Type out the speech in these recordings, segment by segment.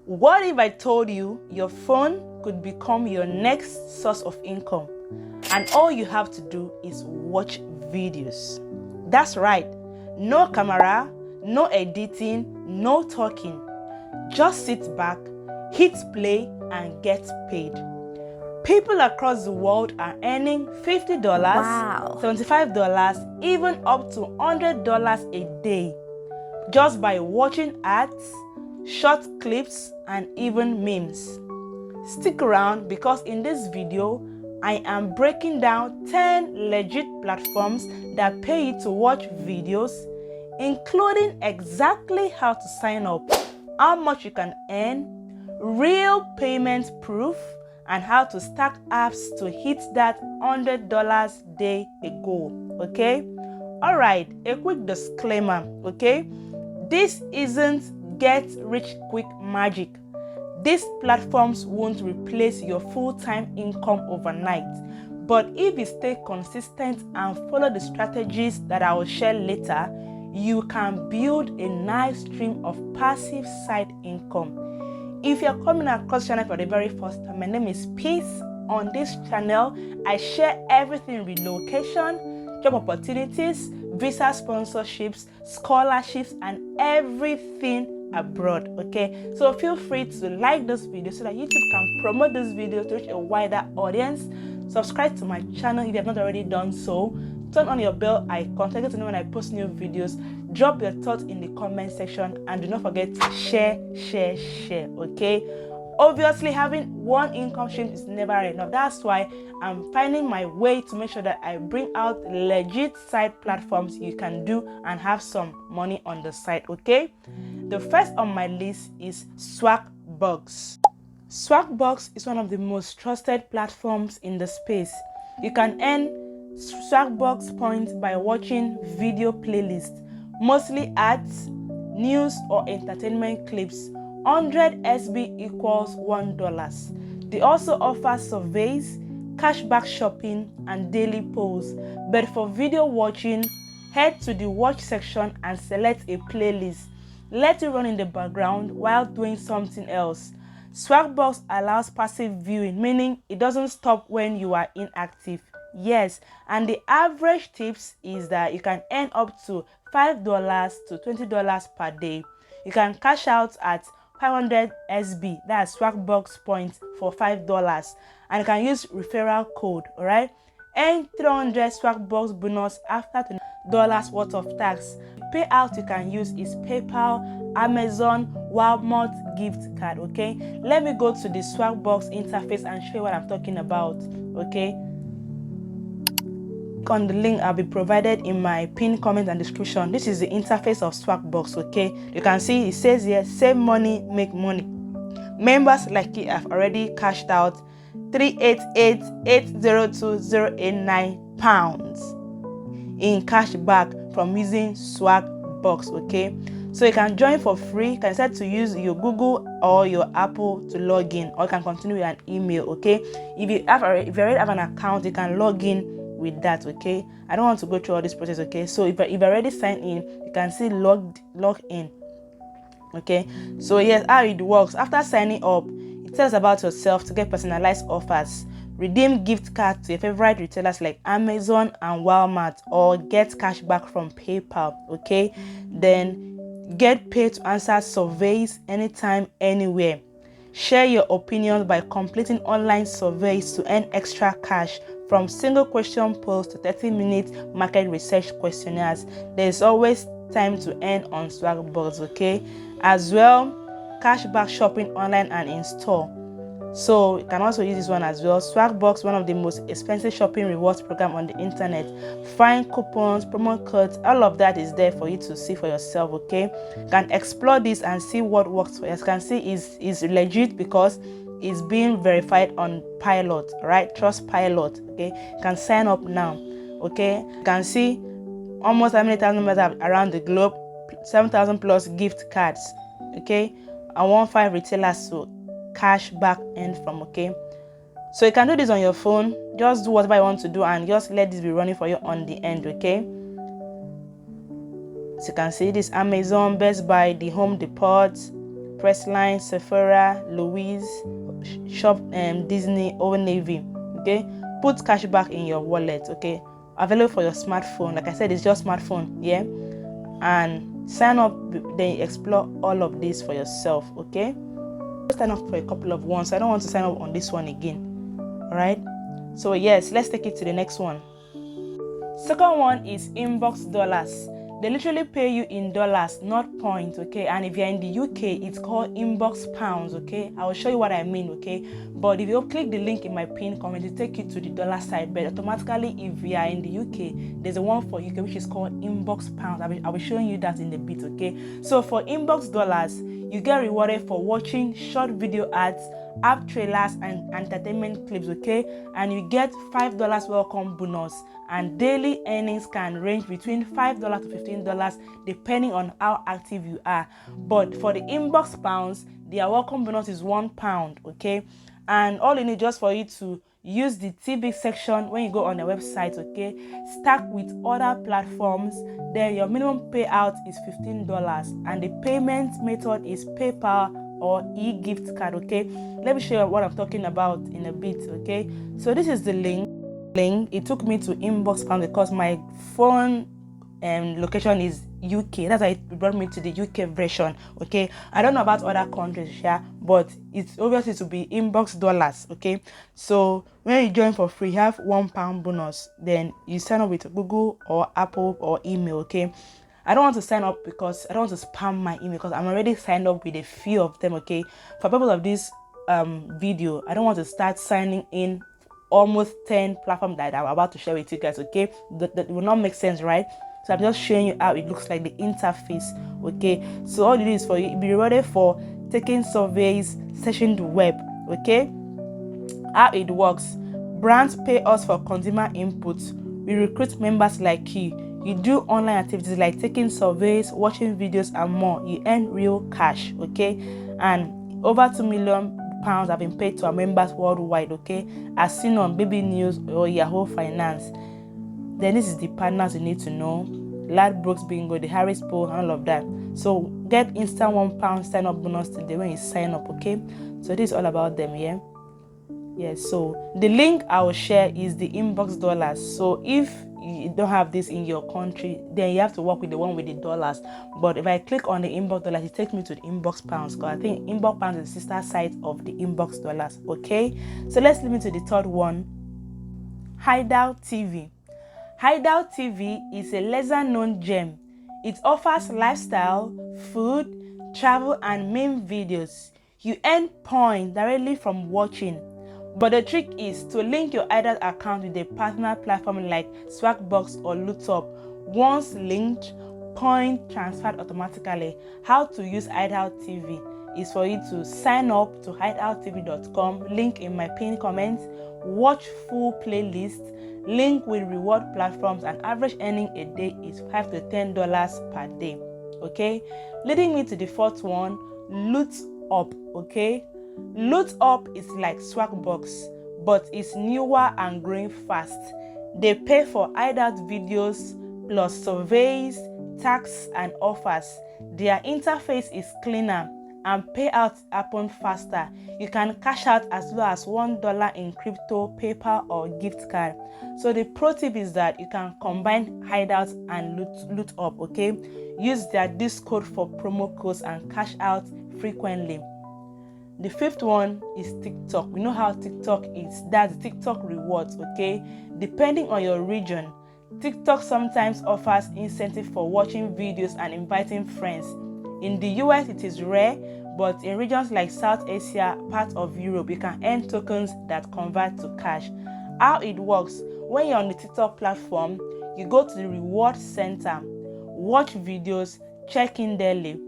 What if I told you your phone could become your next source of income and all you have to do is watch videos? That's right, no camera, no editing, no talking. Just sit back, hit play and get paid. People across the world are earning $50, Wow. $75, even up to $100 a day just by watching ads, short clips, and even memes. Stick around because in this video, I am breaking down 10 legit platforms that pay you to watch videos, including exactly how to sign up, how much you can earn, real payment proof, and how to stack apps to hit that $100 day a goal, okay? Alright, a quick disclaimer, okay? This isn't get rich quick magic. These platforms won't replace your full-time income overnight, but if you stay consistent and follow the strategies that I will share later, you can build a nice stream of passive side income. If you're coming across the channel for the very first time, my name is Peace. On this channel, I share everything relocation, job opportunities, visa sponsorships, scholarships, and everything abroad, okay? So feel free to like this video so that YouTube can promote this video to reach a wider audience. Subscribe to my channel if you have not already done so. Turn on your bell icon to get to know when I post new videos. Drop your thoughts in the comment section and do not forget to share, okay? Obviously, having one income stream is never enough. That's why I'm finding my way to make sure that I bring out legit side platforms you can do and have some money on the side, okay? The first on my list is Swagbucks. Swagbucks is one of the most trusted platforms in the space. You can earn Swagbucks points by watching video playlists, mostly ads, news or entertainment clips. 100 SB equals $1. They also offer surveys, cashback shopping, and daily polls. But for video watching, head to the watch section and select a playlist. Let it run in the background while doing something else. Swagbucks allows passive viewing, meaning it doesn't stop when you are inactive. Yes, and the average tips is that you can earn up to $5 to $20 per day. You can cash out at 500 SB, that's Swagbucks points, for $5, and you can use referral code, alright? Earn 300 Swagbucks bonus after $20 worth of tax. The payout you can use is PayPal, Amazon, Walmart gift card, okay? Let me go to the Swagbucks interface and show you what I'm talking about, okay? On the link I'll be provided in my pinned comment and description. This is the interface of Swagbucks, okay? You can see it says here, save money, make money. Members like you have already cashed out £388,802,089 in cash back from using Swagbucks, okay? So you can join for free. You can decide to use your Google or your Apple to log in, or you can continue with an email, okay? If you already have an account, you can log in with that, okay? I don't want to go through all this process, okay? So if you already signed in, you can see log in, okay? So yes, how it works: after signing up, it tells about yourself to get personalized offers, redeem gift cards to your favorite retailers like Amazon and Walmart, or get cash back from PayPal, okay? Then get paid to answer surveys anytime, anywhere. Share your opinions by completing online surveys to earn extra cash, from single question polls to 30-minute market research questionnaires. There's always time to earn on Swagbucks, okay? As well, cashback shopping online and in store. So you can also use this one as well. Swagbucks, one of the most expensive shopping rewards program on the internet. Find coupons, promo codes, all of that is there for you to see for yourself, okay? You can explore this and see what works for you. As you can see, is legit because it's being verified on Pilot, right? Trust Pilot, okay? You can sign up now, okay? You can see almost how many thousand members around the globe, 7,000 plus gift cards, okay? I want 5 retailers to cash back earned from, okay? So you can do this on your phone. Just do whatever you want to do and just let this be running for you on the end, okay? So you can see this Amazon, Best Buy, the Home Depot, Pressline, Sephora, Louise, Shop, Disney, Old Navy. Okay, put cashback in your wallet. Okay, available for your smartphone. Like I said, it's just smartphone. Yeah, and sign up. Then explore all of this for yourself. Okay, sign up for a couple of ones. I don't want to sign up on this one again. All right. So yes, let's take it to the next one. Second one is InboxDollars. They literally pay you in dollars, not points, okay? And if you're in the UK, it's called Inbox Pounds, okay? I will show you what I mean, okay? But if you click the link in my pinned comment, it will take you to the dollar side. But automatically, if you are in the UK, there's a one for UK which is called Inbox Pounds. I'll be showing you that in a bit, okay? So for InboxDollars, you get rewarded for watching short video ads, app trailers, and entertainment clips, okay? And you get $5 welcome bonus, and daily earnings can range between $5 to $15 depending on how active you are. But for the Inbox Pounds, their welcome bonus is £1, okay? And all you need just for you to use the TV section when you go on their website, okay? Stack with other platforms, then your minimum payout is $15, and the payment method is PayPal or e-gift card, okay? Let me show you what I'm talking about in a bit, okay? So this is the link. It took me to Inbox Pound because my phone location is UK. That's why it brought me to the UK version, okay? I don't know about other countries here, but it's obviously to be InboxDollars, okay? So when you join for free, you have £1 bonus. Then you sign up with Google or Apple or email, okay? I don't want to sign up because I don't want to spam my email because I'm already signed up with a few of them, okay? For purpose of this video, I don't want to start signing in almost 10 platforms that I'm about to share with you guys, okay? That will not make sense, right? So I'm just showing you how it looks like, the interface, okay? So all it is for you, be rewarded for taking surveys, searching the web, okay? How it works: brands pay us for consumer input. We recruit members like you. You do online activities like taking surveys, watching videos, and more. You earn real cash, okay? And over £2 million have been paid to our members worldwide, okay? As seen on Baby News or Yahoo Finance. Then this is the partners you need to know: Ladbrokes Bingo, the Harris Poll, and all of that. So get instant £1 sign up bonus today when you sign up, okay? So this is all about them, yeah? Yes, so the link I will share is the InboxDollars. So if you don't have this in your country, then you have to work with the one with the dollars. But if I click on the InboxDollars, it takes me to the Inbox Pounds, because I think Inbox Pounds is the sister site of the InboxDollars, okay? So let's move into the third one: Hideout TV. Hideout TV is a lesser known gem. It offers lifestyle, food, travel, and meme videos. You earn points directly from watching. But the trick is to link your Hideout account with a partner platform like Swagbucks or Lootup. Once linked, point transferred automatically. How to use Hideout TV is for you to sign up to hideouttv.com, link in my pinned comments, watch full playlist, link with reward platforms, and average earning a day is $5 to $10 per day, okay? Leading me to the fourth one: Lootup, okay? Lootup is like Swagbucks, but it's newer and growing fast. They pay for Hideout videos plus surveys, tax, and offers. Their interface is cleaner and payouts happen faster. You can cash out as low as $1 in crypto, PayPal, or gift card. So the pro tip is that you can combine Hideout and Lootup, okay? Use their Discord for promo codes and cash out frequently. The fifth one is TikTok. We know how TikTok is. That's TikTok rewards, okay? Depending on your region, TikTok sometimes offers incentive for watching videos and inviting friends. In the US, it is rare, but in regions like South Asia, part of Europe, you can earn tokens that convert to cash. How it works: when you're on the TikTok platform, you go to the reward center, watch videos, check in daily,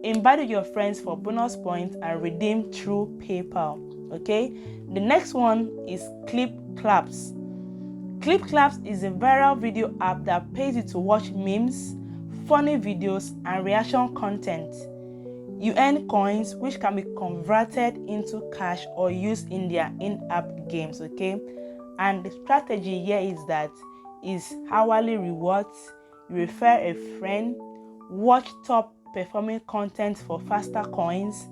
invite your friends for bonus points, and redeem through PayPal, okay? The next one is ClipClaps. ClipClaps is a viral video app that pays you to watch memes, funny videos, and reaction content. You earn coins which can be converted into cash or used in their in-app games, okay? And the strategy here is hourly rewards. You refer a friend, watch top performing content for faster coins,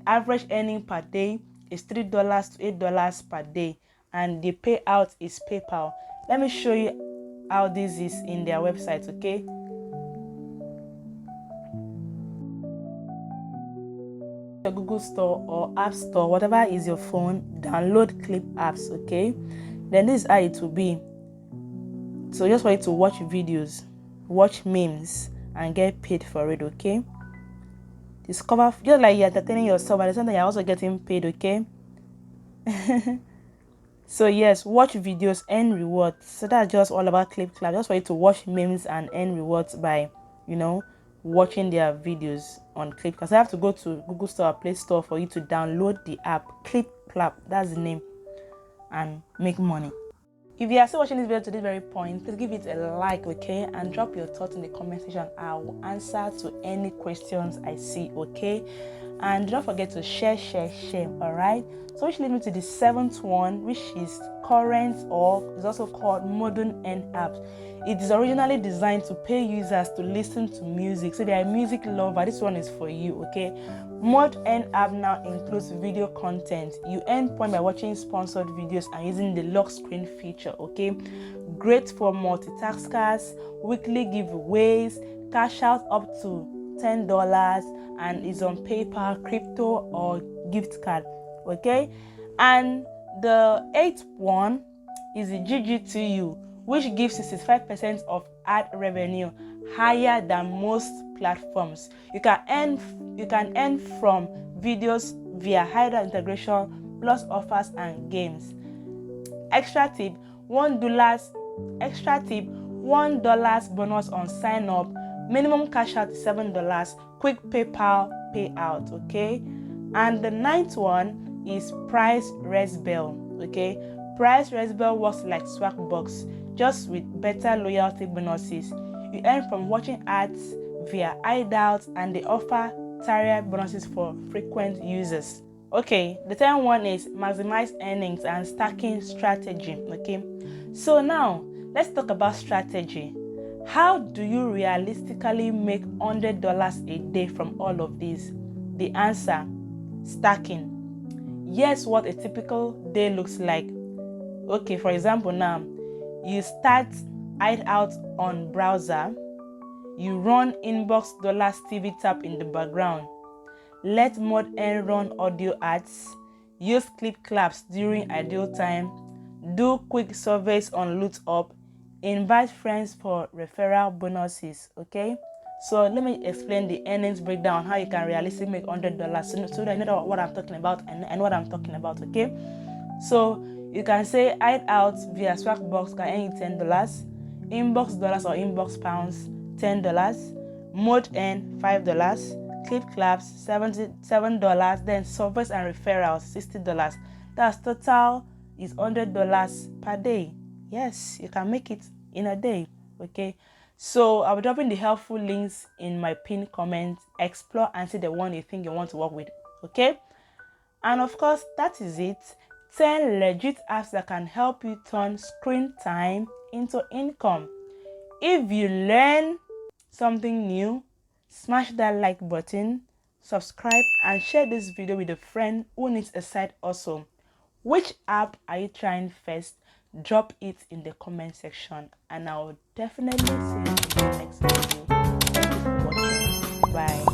average earning per day is $3 to $8 per day, and the payout is PayPal. Let me show you how this is in their website, okay? Your Google Store or App Store, whatever is your phone, download ClipClaps, okay? Then this is how it will be. So just for you to watch videos, watch memes, and get paid for it, okay? Discover, just like you're entertaining yourself, at the same time you're also getting paid, okay? So yes, watch videos, earn rewards. So that's just all about ClipClaps, just for you to watch memes and earn rewards by, watching their videos on ClipClaps. I have to go to Google Store or Play Store for you to download the app ClipClap, that's the name, and make money. If you are still watching this video to this very point, please give it a like, okay, and drop your thoughts in the comment section. I will answer to any questions I see, okay? And don't forget to share, all right? So which leads me to the 7th one, which is current, or is also called modern end apps. It is originally designed to pay users to listen to music. So they are music lover. This one is for you, okay? Mod end app now includes video content. You earn points by watching sponsored videos and using the lock screen feature, okay? Great for multitaskers, weekly giveaways, cash out up to $10, and is on PayPal, crypto, or gift card, okay? And the 8th one is the GG2U, which gives 65% of ad revenue, higher than most platforms. You can earn from videos via higher integration, plus offers and games. Extra tip, $1 bonus on sign up. Minimum cash out is $7. Quick PayPal payout, okay? And the 9th one is Price Referral, okay? Price Referral works like Swagbucks, just with better loyalty bonuses. You earn from watching ads via hideouts, and they offer tiered bonuses for frequent users. Okay, the 10th one is maximize earnings and stacking strategy, okay? So now, let's talk about strategy. How do you realistically make $100 a day from all of these? The answer, stacking. Here's what a typical day looks like. Okay, for example, now you start hideout on browser, you run InboxDollars TV tap in the background, let Mod N run audio ads, use ClipClaps during ideal time, do quick surveys on loot up, invite friends for referral bonuses, okay? So let me explain the earnings breakdown, how you can realistically make $100 so that you know what I'm talking about and what I'm talking about, okay? So you can say hide out via Swagbucks can earn you $10, InboxDollars or Inbox Pounds $10, Mod N $5, ClipClaps $7, then surveys and referrals $60. That's total is $100 per day. Yes, you can make it in a day, okay? So I'll be dropping the helpful links in my pinned comment. Explore and see the one you think you want to work with, okay? And of course, that is it. 10 legit apps that can help you turn screen time into income. If you learn something new, smash that like button, subscribe, and share this video with a friend who needs a side hustle. Which app are you trying first? Drop it in the comment section, and I will definitely see you in the next video. Thank you for watching. Bye.